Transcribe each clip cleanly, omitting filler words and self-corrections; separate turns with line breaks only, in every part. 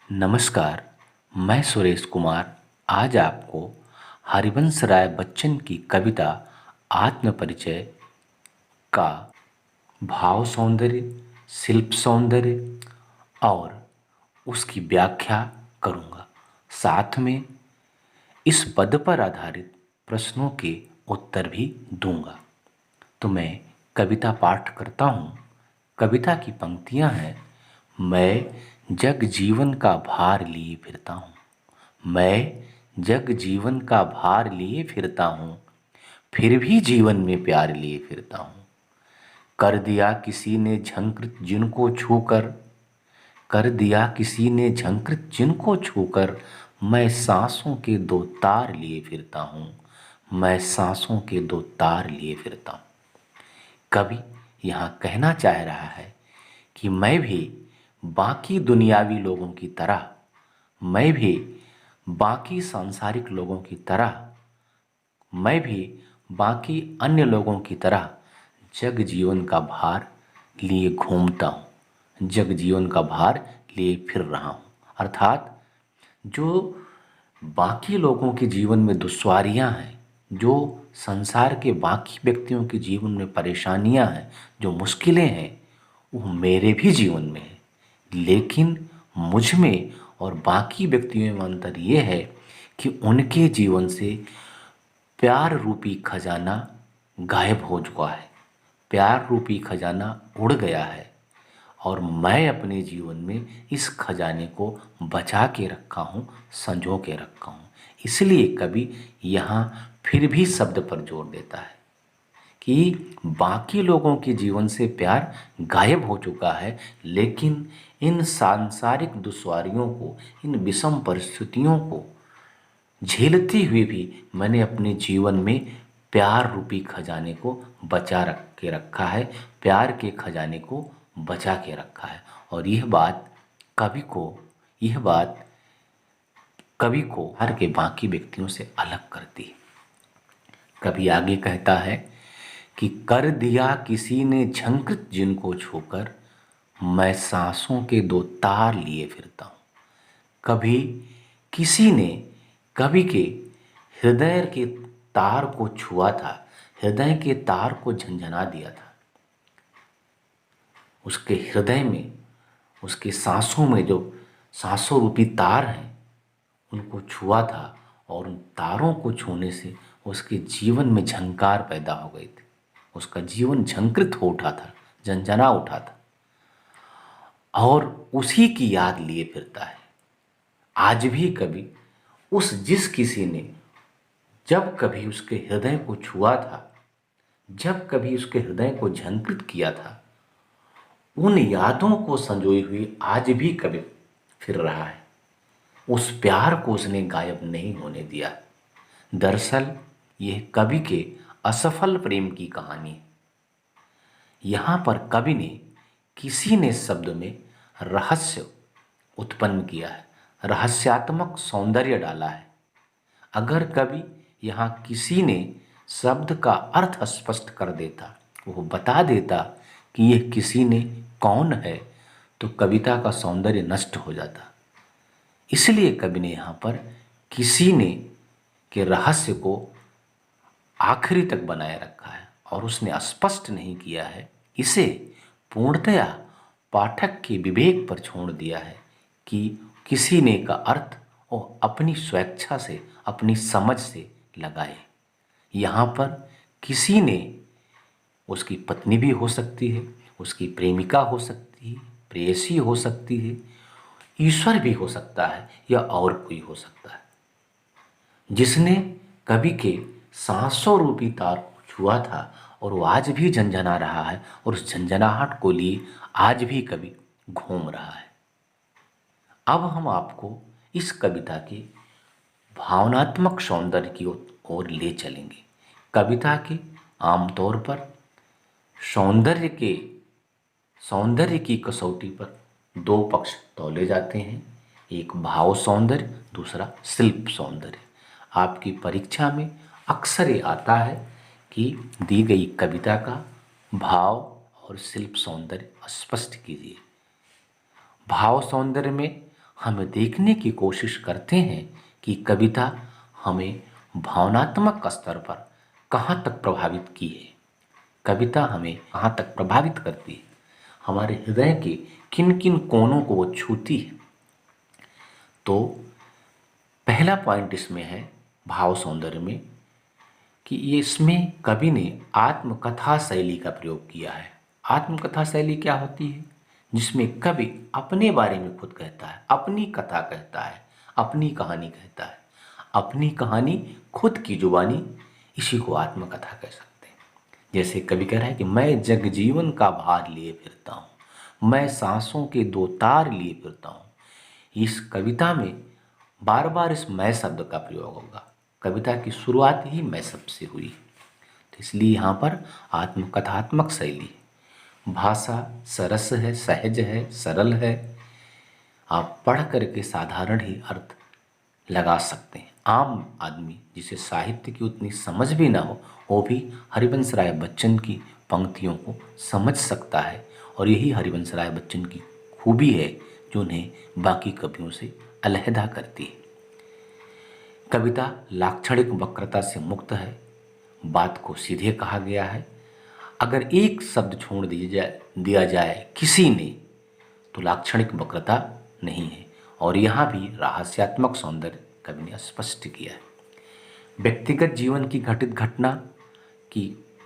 नमस्कार, मैं सुरेश कुमार आज आपको हरिवंश राय बच्चन की कविता आत्मपरिचय का भाव सौंदर्य, शिल्प सौंदर्य और उसकी व्याख्या करूँगा। साथ में इस पद पर आधारित प्रश्नों के उत्तर भी दूंगा। तो मैं कविता पाठ करता हूँ। कविता की पंक्तियाँ हैं। मैं जग जीवन का भार लिए फिरता हूँ। मैं जग जीवन का भार लिए फिरता हूँ, फिर भी जीवन में प्यार लिए फिरता हूँ। कर दिया किसी ने झंकृत जिनको छूकर, कर दिया किसी ने झंकृत जिनको छूकर, मैं सांसों के दो तार लिए फिरता हूँ। मैं सांसों के दो तार लिए फिरता हूँ। कवि यहाँ कहना चाह रहा है कि मैं भी बाकी दुनियावी लोगों की तरह, मैं भी बाकी सांसारिक लोगों की तरह, मैं भी बाकी अन्य लोगों की तरह जग जीवन का भार लिए घूमता हूँ, जग जीवन का भार लिए फिर रहा हूँ। अर्थात जो बाकी लोगों के जीवन में दुश्वारियाँ हैं, जो संसार के बाकी व्यक्तियों के जीवन में परेशानियाँ हैं, जो मुश्किलें हैं, वो मेरे भी जीवन में है। लेकिन मुझ में और बाकी व्यक्तियों में अंतर ये है कि उनके जीवन से प्यार रूपी खजाना गायब हो चुका है, प्यार रूपी खजाना उड़ गया है और मैं अपने जीवन में इस खजाने को बचा के रखा हूँ, संजो के रखा हूँ। इसलिए कवि यहाँ फिर भी शब्द पर जोर देता है कि बाकी लोगों के जीवन से प्यार गायब हो चुका है, लेकिन इन सांसारिक दुश्वारियों को, इन विषम परिस्थितियों को झेलते हुए भी मैंने अपने जीवन में प्यार रूपी खजाने को बचा रख के रखा है, प्यार के खजाने को बचा के रखा है। और कवि को यह बात कवि को हर के बाकी व्यक्तियों से अलग करती है। कवि आगे कहता है कि कर दिया किसी ने झंकृत जिनको छूकर, मैं सांसों के दो तार लिए फिरता हूँ। कभी किसी ने कवि के हृदय के तार को छुआ था, हृदय के तार को झंझना दिया था। उसके हृदय में, उसके सांसों में जो सांसों रूपी तार हैं, उनको छुआ था और उन तारों को छूने से उसके जीवन में झंकार पैदा हो गई थी। उसका जीवन झंकृत हो उठा था, झंझना उठा था और उसी की याद लिए फिरता है। आज भी कभी उस जिस किसी ने जब कभी उसके हृदय को छुआ था, जब कभी उसके हृदय को झंकृत किया था, उन यादों को संजोए हुए आज भी कभी फिर रहा है। उस प्यार को उसने गायब नहीं होने दिया। दरअसल यह कवि के असफल प्रेम की कहानी है। यहाँ पर कवि ने, किसी ने शब्द में रहस्य उत्पन्न किया है, रहस्यात्मक सौंदर्य डाला है। अगर कवि यहाँ किसी ने शब्द का अर्थ स्पष्ट कर देता, वो बता देता कि यह किसी ने कौन है, तो कविता का सौंदर्य नष्ट हो जाता। इसलिए कवि ने यहाँ पर किसी ने के रहस्य को आखिरी तक बनाए रखा है और उसने स्पष्ट नहीं किया है। इसे पूर्णतया पाठक के विवेक पर छोड़ दिया है कि किसी ने का अर्थ वो अपनी स्वेच्छा से, अपनी समझ से लगाए। यहाँ पर किसी ने, उसकी पत्नी भी हो सकती है, उसकी प्रेमिका हो सकती है, प्रेयसी हो सकती है, ईश्वर भी हो सकता है या और कोई हो सकता है, जिसने कवि के सांसों रूपी तार को छुआ था और वो आज भी झंझना रहा है और उस झंझनाहट को लिए आज भी कवि घूम रहा है। अब हम आपको इस कविता के भावनात्मक सौंदर्य की ओर ले चलेंगे। कविता के आमतौर पर सौंदर्य सौंदर्य की कसौटी पर दो पक्ष तौले जाते हैं, एक भाव सौंदर्य, दूसरा शिल्प सौंदर्य। आपकी परीक्षा में अक्सर ये आता है कि दी गई कविता का भाव और शिल्प सौंदर्य स्पष्ट कीजिए। भाव सौंदर्य में हमें देखने की कोशिश करते हैं कि कविता हमें भावनात्मक स्तर पर कहाँ तक प्रभावित की है, कविता हमें कहाँ तक प्रभावित करती है, हमारे हृदय के किन किन कोनों को वो छूती है। तो पहला पॉइंट इसमें है भाव सौंदर्य में कि ये इसमें कवि ने आत्मकथा शैली का प्रयोग किया है। आत्मकथा शैली क्या होती है? जिसमें कवि अपने बारे में खुद कहता है, अपनी कथा कहता है, अपनी कहानी कहता है, अपनी कहानी खुद की जुबानी, इसी को आत्मकथा कह सकते हैं। जैसे कवि कह रहा है कि मैं जगजीवन का भार लिए फिरता हूँ, मैं सांसों के दो तार लिए फिरता हूँ। इस कविता में बार बार इस मैं शब्द का प्रयोग होगा। कविता की शुरुआत ही मैं शब्द से हुई, तो इसलिए यहाँ पर आत्मकथात्मक शैली है। भाषा सरस है, सहज है, सरल है, आप पढ़ करके साधारण ही अर्थ लगा सकते हैं। आम आदमी जिसे साहित्य की उतनी समझ भी ना हो, वो भी हरिवंश राय बच्चन की पंक्तियों को समझ सकता है, और यही हरिवंश राय बच्चन की खूबी है जो उन्हें बाकी कवियों से अलहदा करती है। कविता लाक्षणिक वक्रता से मुक्त है, बात को सीधे कहा गया है। अगर एक शब्द छोड़ दिया जाए किसी ने, तो लाक्षणिक वक्रता नहीं है, और यहाँ भी रहस्यात्मक सौंदर्य कवि ने स्पष्ट किया है। व्यक्तिगत जीवन की घटित घटना की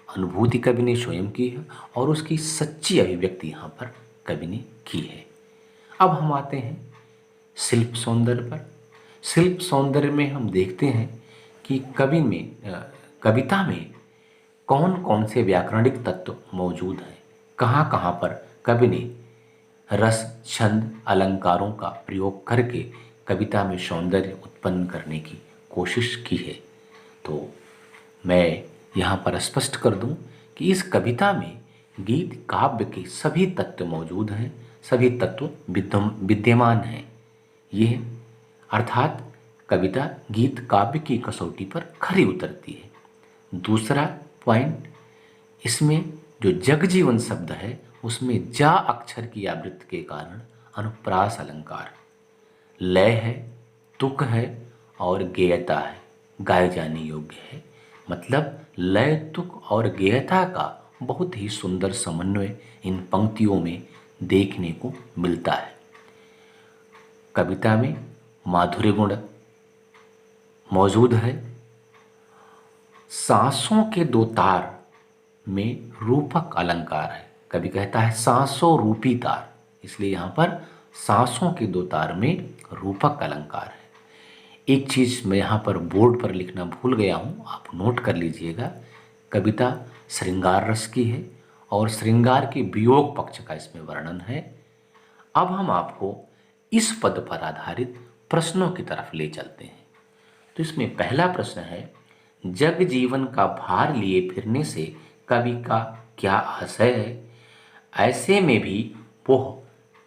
अनुभूति कवि ने स्वयं की है, और उसकी सच्ची अभिव्यक्ति यहाँ पर कवि ने की है। अब हम आते हैं शिल्प सौंदर्य पर। शिल्प सौंदर्य में हम देखते हैं कि कविता में कौन कौन से व्याकरणिक तत्व मौजूद हैं, कहाँ कहाँ पर कवि ने रस, छंद, अलंकारों का प्रयोग करके कविता में सौंदर्य उत्पन्न करने की कोशिश की है। तो मैं यहाँ पर स्पष्ट कर दूँ कि इस कविता में गीत काव्य के सभी तत्व मौजूद हैं, सभी तत्व विद्यमान हैं। ये अर्थात कविता गीत काव्य की कसौटी पर खरी उतरती है। दूसरा पॉइंट, इसमें जो जगजीवन शब्द है उसमें जा अक्षर की आवृत्ति के कारण अनुप्रास अलंकार, लय है, तुक है और गेयता है, गाए जाने योग्य है। मतलब लय, तुक और गेयता का बहुत ही सुंदर समन्वय इन पंक्तियों में देखने को मिलता है। कविता में माधुर्य गुण मौजूद है। सांसों के दो तार में रूपक अलंकार है। कवि कहता है सांसों रूपी तार, इसलिए यहाँ पर सांसों के दो तार में रूपक अलंकार है। एक चीज़ मैं यहाँ पर बोर्ड पर लिखना भूल गया हूँ, आप नोट कर लीजिएगा। कविता श्रृंगार रस की है और श्रृंगार के वियोग पक्ष का इसमें वर्णन है। अब हम आपको इस पद पर आधारित प्रश्नों की तरफ ले चलते हैं। तो इसमें पहला प्रश्न है, जग जीवन का भार लिए फिरने से कवि का क्या आशय है, ऐसे में भी वो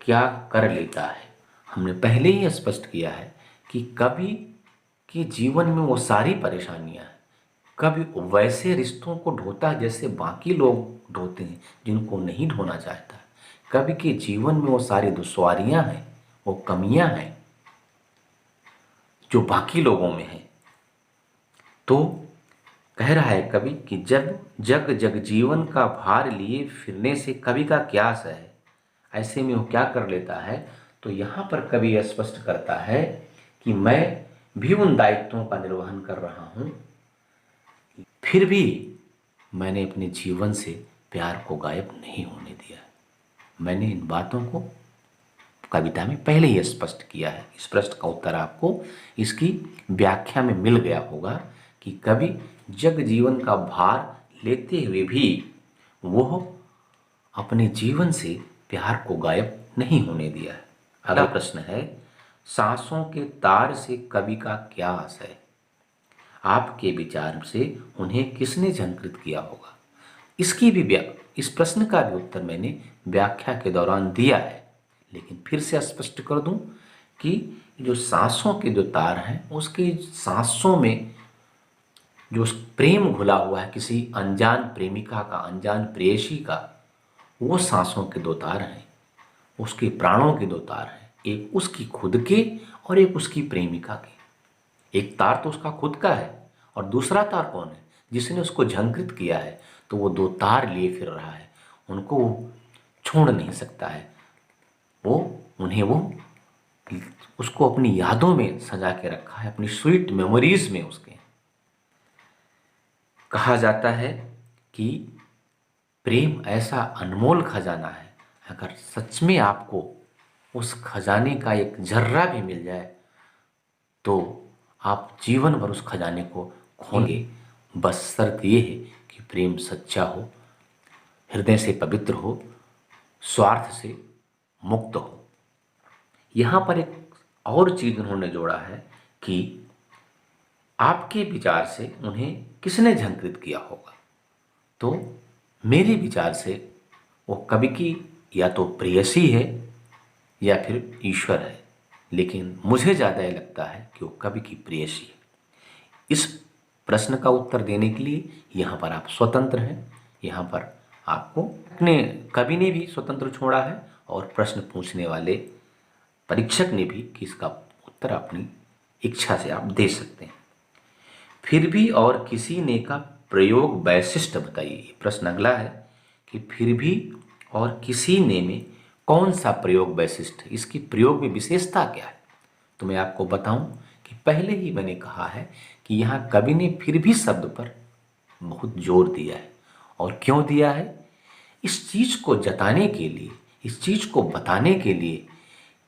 क्या कर लेता है। हमने पहले ही स्पष्ट किया है कि कवि के जीवन में वो सारी परेशानियां हैं। कवि वैसे रिश्तों को ढोता है जैसे बाकी लोग ढोते हैं जिनको नहीं ढोना चाहता। कवि के जीवन में वो सारी दुश्वारियां हैं, वो कमियां हैं जो बाकी लोगों में हैं। तो कह रहा है कवि कि जग जीवन का भार लिए फिरने से कवि का क्या आशय है, ऐसे में वो क्या कर लेता है। तो यहाँ पर कवि स्पष्ट करता है कि मैं भी उन दायित्वों का निर्वहन कर रहा हूँ, फिर भी मैंने अपने जीवन से प्यार को गायब नहीं होने दिया। मैंने इन बातों को कविता में पहले ही स्पष्ट किया है। इस प्रश्न का उत्तर आपको इसकी व्याख्या में मिल गया होगा कि कवि जग जीवन का भार लेते हुए भी वो अपने जीवन से प्यार को गायब नहीं होने दिया है। अगला प्रश्न है, सांसों के तार से कवि का क्या आशय है, आपके विचार से उन्हें किसने झंकृत किया होगा। इस प्रश्न का भी उत्तर मैंने व्याख्या के दौरान दिया है, लेकिन फिर से स्पष्ट कर दूं कि जो सांसों के जो तार हैं, उसकी सांसों में जो प्रेम घुला हुआ है किसी अनजान प्रेमिका का, अनजान प्रेयसी का, वो सांसों के दो तार हैं, उसके प्राणों के दो तार हैं। एक उसकी खुद के और एक उसकी प्रेमिका के। एक तार तो उसका खुद का है और दूसरा तार कौन है, जिसने उसको झंकृत किया है। तो वो दो तार लिए फिर रहा है, उनको वो छोड़ नहीं सकता है। वो उन्हें वो उसको अपनी यादों में सजा के रखा है, अपनी स्वीट मेमोरीज में उसके। कहा जाता है कि प्रेम ऐसा अनमोल खजाना है, अगर सच में आपको उस खजाने का एक जर्रा भी मिल जाए तो आप जीवन भर उस खजाने को खोएंगे। बस शर्त ये है कि प्रेम सच्चा हो, हृदय से पवित्र हो, स्वार्थ से मुक्त हो। यहाँ पर एक और चीज उन्होंने जोड़ा है कि आपके विचार से उन्हें किसने झंकृत किया होगा। तो मेरे विचार से वो कवि की या तो प्रेयसी है या फिर ईश्वर है, लेकिन मुझे ज़्यादा ये लगता है कि वो कवि की प्रेयसी है। इस प्रश्न का उत्तर देने के लिए यहाँ पर आप स्वतंत्र हैं। यहाँ पर आपको अपने कवि ने भी स्वतंत्र छोड़ा है और प्रश्न पूछने वाले परीक्षक ने भी कि इसका उत्तर अपनी इच्छा से आप दे सकते हैं। फिर भी और किसी ने का प्रयोग वैशिष्ट बताइए। ये प्रश्न अगला है कि फिर भी और किसी ने में कौन सा प्रयोग वैशिष्ट है, इसकी प्रयोग में विशेषता क्या है। तो मैं आपको बताऊं कि पहले ही मैंने कहा है कि यहाँ कवि ने फिर भी शब्द पर बहुत जोर दिया है। और क्यों दिया है, इस चीज को जताने के लिए, इस चीज को बताने के लिए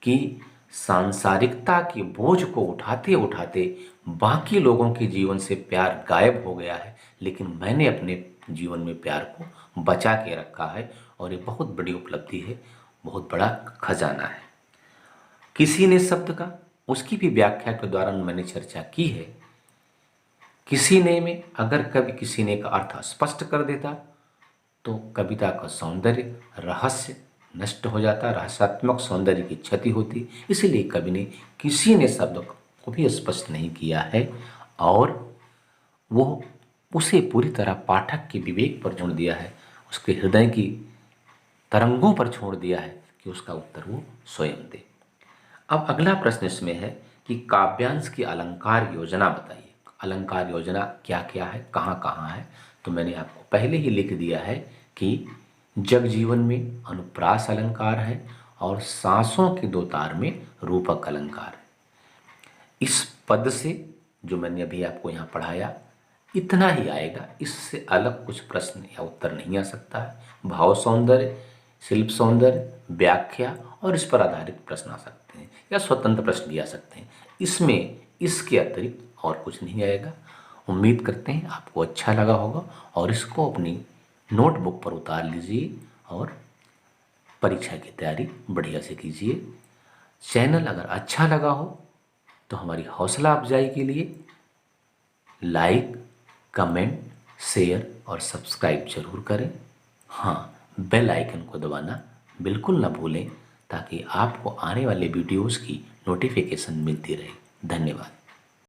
कि सांसारिकता के बोझ को उठाते उठाते बाकी लोगों के जीवन से प्यार गायब हो गया है, लेकिन मैंने अपने जीवन में प्यार को बचा के रखा है और ये बहुत बड़ी उपलब्धि है, बहुत बड़ा खजाना है। किसी ने शब्द का, उसकी भी व्याख्या के दौरान मैंने चर्चा की है। किसी ने में अगर कभी किसी ने का अर्थ स्पष्ट कर देता तो कविता का सौंदर्य, रहस्य नष्ट हो जाता, रहस्यात्मक सौंदर्य की क्षति होती। इसीलिए कवि ने किसी ने शब्द को भी स्पष्ट नहीं किया है और वो उसे पूरी तरह पाठक के विवेक पर छोड़ दिया है, उसके हृदय की तरंगों पर छोड़ दिया है कि उसका उत्तर वो स्वयं दे। अब अगला प्रश्न इसमें है कि काव्यांश की अलंकार योजना बताइए। अलंकार योजना क्या क्या है, कहाँ कहाँ है। तो मैंने आपको पहले ही लिख दिया है कि जगजीवन में अनुप्रास अलंकार है और सांसों के दो तार में रूपक अलंकार है। इस पद से जो मैंने अभी आपको यहाँ पढ़ाया इतना ही आएगा, इससे अलग कुछ प्रश्न या उत्तर नहीं आ सकता है। भाव सौंदर्य, शिल्प सौंदर्य, व्याख्या और इस पर आधारित प्रश्न आ सकते हैं या स्वतंत्र प्रश्न भी आ सकते हैं। इसमें इसके अतिरिक्त और कुछ नहीं आएगा। उम्मीद करते हैं आपको अच्छा लगा होगा और इसको अपनी नोटबुक पर उतार लीजिए और परीक्षा की तैयारी बढ़िया से कीजिए। चैनल अगर अच्छा लगा हो तो हमारी हौसला अफजाई के लिए लाइक, कमेंट, शेयर और सब्सक्राइब जरूर करें। हाँ, बेल आइकन को दबाना बिल्कुल ना भूलें ताकि आपको आने वाले वीडियोस की नोटिफिकेशन मिलती रहे। धन्यवाद।